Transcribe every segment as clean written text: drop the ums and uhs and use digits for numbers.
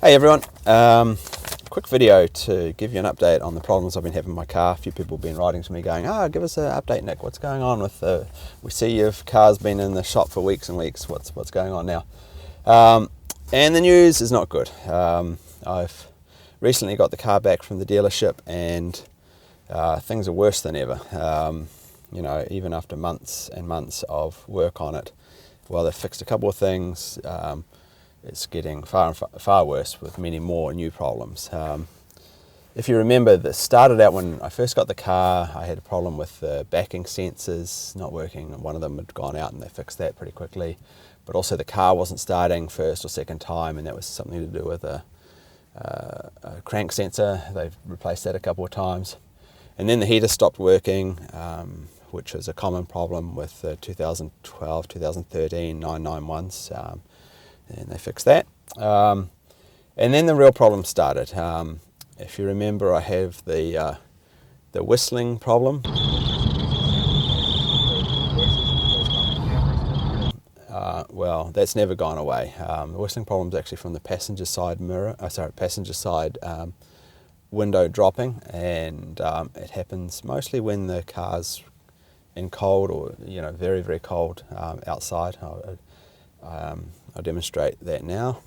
Hey everyone, quick video to give you an update on the problems I've been having with my car. A few people have been writing to me going, give us an update, Nick, what's going on with we see your car's been in the shop for weeks and weeks, what's going on now? And the news is not good. I've recently got the car back from the dealership and things are worse than ever. Even after months and months of work on it, while they've fixed a couple of things, it's getting far worse with many more new problems. If you remember, this started out when I first got the car. I had a problem with the backing sensors not working, and one of them had gone out and they fixed that pretty quickly. But also the car wasn't starting first or second time, and that was something to do with a crank sensor. They've replaced that a couple of times. And then the heater stopped working, which is a common problem with the 2012, 2013 991s. And they fixed that. And then the real problem started. If you remember, I have the whistling problem. Well, that's never gone away. The whistling problem is actually from the passenger side window dropping, and it happens mostly when the car's in cold or very, very cold outside. I'll demonstrate that now.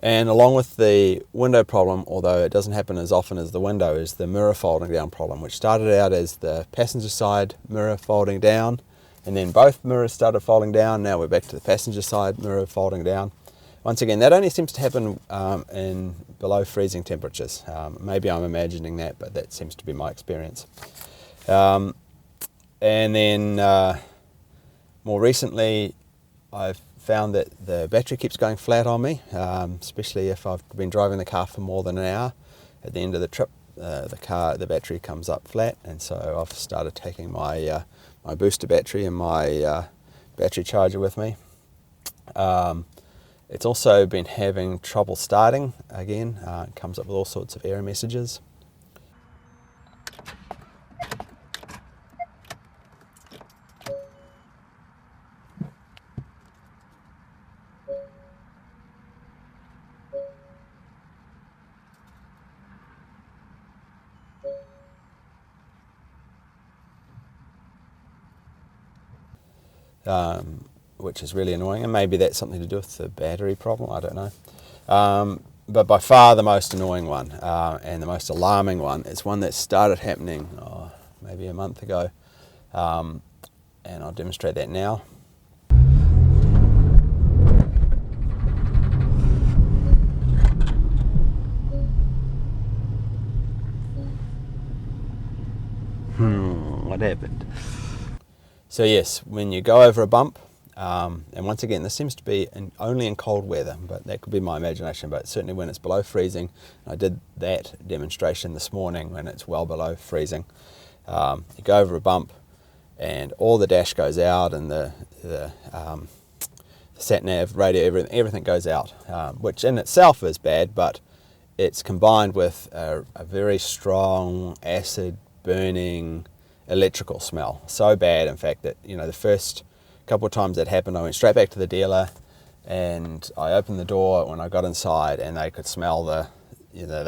And along with the window problem, although it doesn't happen as often as the window, is the mirror folding down problem, which started out as the passenger side mirror folding down, and then both mirrors started folding down. Now we're back to the passenger side mirror folding down. Once again, that only seems to happen in below freezing temperatures. Maybe I'm imagining that, but that seems to be my experience. And then more recently, I've found that the battery keeps going flat on me, especially if I've been driving the car for more than an hour. At the end of the trip, the battery comes up flat, and so I've started taking my my booster battery and my battery charger with me. It's also been having trouble starting again. It comes up with all sorts of error messages. Which is really annoying, and maybe that's something to do with the battery problem, I don't know. But by far the most annoying one and the most alarming one is one that started happening maybe a month ago, and I'll demonstrate that now. What happened? So yes, when you go over a bump, and once again, this seems to be only in cold weather, but that could be my imagination, but certainly when it's below freezing. I did that demonstration this morning when it's well below freezing. You go over a bump and all the dash goes out, and the sat-nav, radio, everything goes out, which in itself is bad, but it's combined with a very strong acid burning electrical smell. So bad, in fact, that the first couple of times that happened, I went straight back to the dealer and I opened the door when I got inside, and they could smell they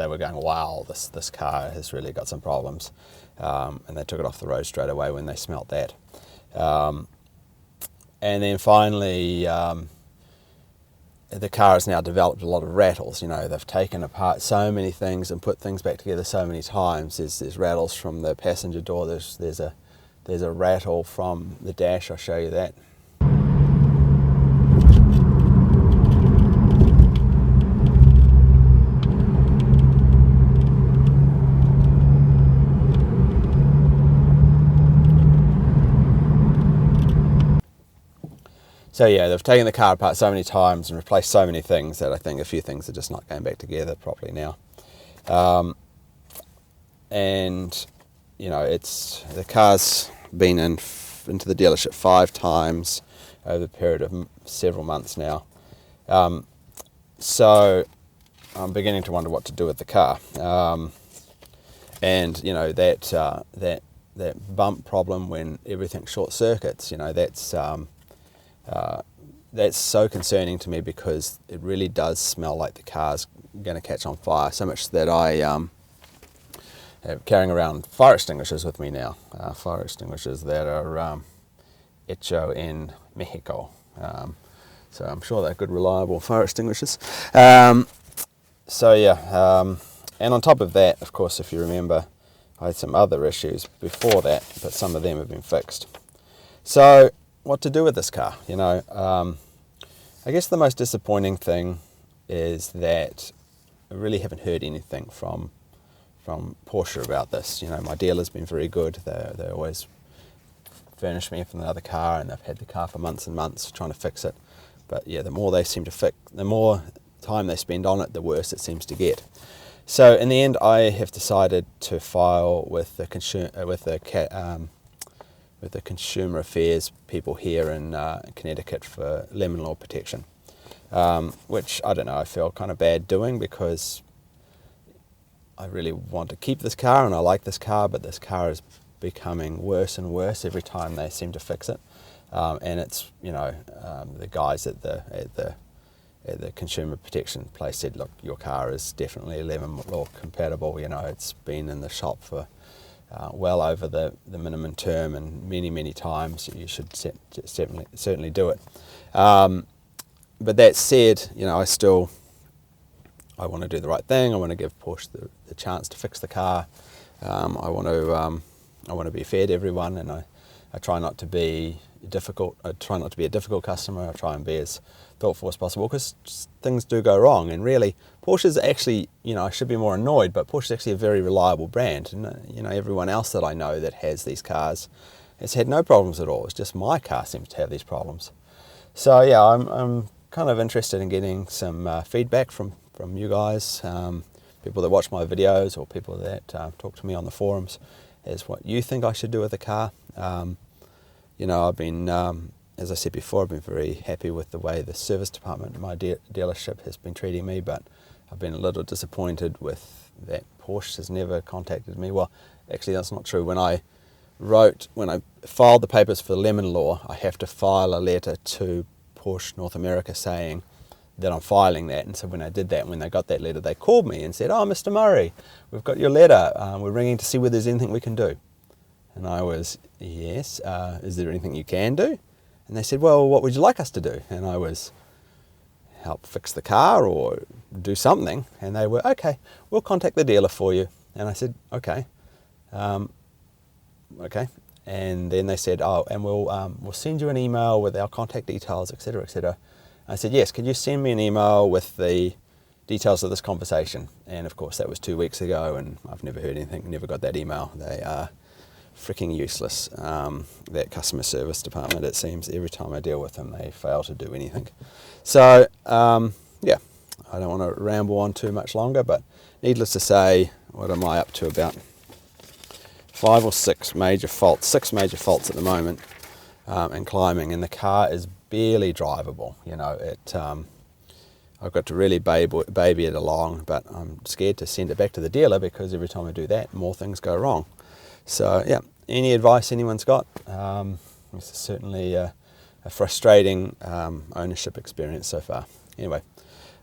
were going, wow, this car has really got some problems, and they took it off the road straight away when they smelt that. And then finally, the car has now developed a lot of rattles. They've taken apart so many things and put things back together so many times. There's rattles from the passenger door. There's a rattle from the dash. I'll show you that. So yeah, they've taken the car apart so many times and replaced so many things that I think a few things are just not going back together properly now. And you know, the car's been in into the dealership 5 times over the period of several months now. So I'm beginning to wonder what to do with the car. And you know, that bump problem when everything short circuits, you know, that's so concerning to me, because it really does smell like the car's going to catch on fire. So much that I am carrying around fire extinguishers with me now. Fire extinguishers that are hecho in Mexico. So I'm sure they're good, reliable fire extinguishers. So yeah, and on top of that, of course, if you remember, I had some other issues before that, but some of them have been fixed. So what to do with this car? You know, I guess the most disappointing thing is that I really haven't heard anything from Porsche about this. You know, my dealer's been very good. They always furnish me with another car, and they've had the car for months and months trying to fix it. But yeah, the more they seem to fix, the more time they spend on it, the worse it seems to get. So in the end, I have decided to file with the Consumer Affairs people here in Connecticut for lemon law protection, which I don't know, I feel kind of bad doing, because I really want to keep this car and I like this car, but this car is becoming worse and worse every time they seem to fix it. And it's, you know, the guys at the consumer protection place said, look, your car is definitely lemon law compatible. You know, it's been in the shop for well over the minimum term, and many times. You should certainly do it. But that said, you know, I want to do the right thing. I want to give Porsche the chance to fix the car. I want to be fair to everyone, and I try not to be difficult. I try not to be a difficult customer. I try and be as thoughtful as possible, because things do go wrong. And really, Porsche's actually, you know, I should be more annoyed, but Porsche's actually a very reliable brand. And you know, everyone else that I know that has these cars has had no problems at all. It's just my car seems to have these problems. So yeah, I'm kind of interested in getting some feedback from you guys, people that watch my videos, or people that talk to me on the forums, as what you think I should do with the car. You know, I've been, as I said before, I've been very happy with the way the service department in my dealership has been treating me, but I've been a little disappointed with that Porsche has never contacted me. Well, actually that's not true. When I filed the papers for lemon law, I have to file a letter to Porsche North America saying that I'm filing that. And so when I did that, when they got that letter, they called me and said, oh, Mr. Murray, we've got your letter. We're ringing to see whether there's anything we can do. And I was, yes, is there anything you can do? And they said, well, what would you like us to do? And I was, help fix the car or do something. And they were, okay, we'll contact the dealer for you. And I said, okay. Okay. And then they said, oh, and we'll send you an email with our contact details, etc., etc. I said, yes, could you send me an email with the details of this conversation? And of course, that was 2 weeks ago, and I've never heard anything, never got that email. They are freaking useless, that customer service department. It seems every time I deal with them, they fail to do anything. So, yeah, I don't want to ramble on too much longer, but needless to say, what am I up to? About 5 or 6 major faults, 6 major faults at the moment, and climbing, and the car is barely drivable. You know, I've got to really baby it along, but I'm scared to send it back to the dealer, because every time I do that, more things go wrong. So yeah, any advice anyone's got? This is certainly a frustrating ownership experience so far. Anyway,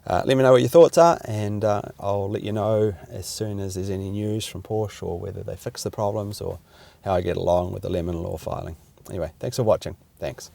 let me know what your thoughts are, and I'll let you know as soon as there's any news from Porsche, or whether they fix the problems, or how I get along with the lemon law filing. Anyway, thanks for watching. Thanks.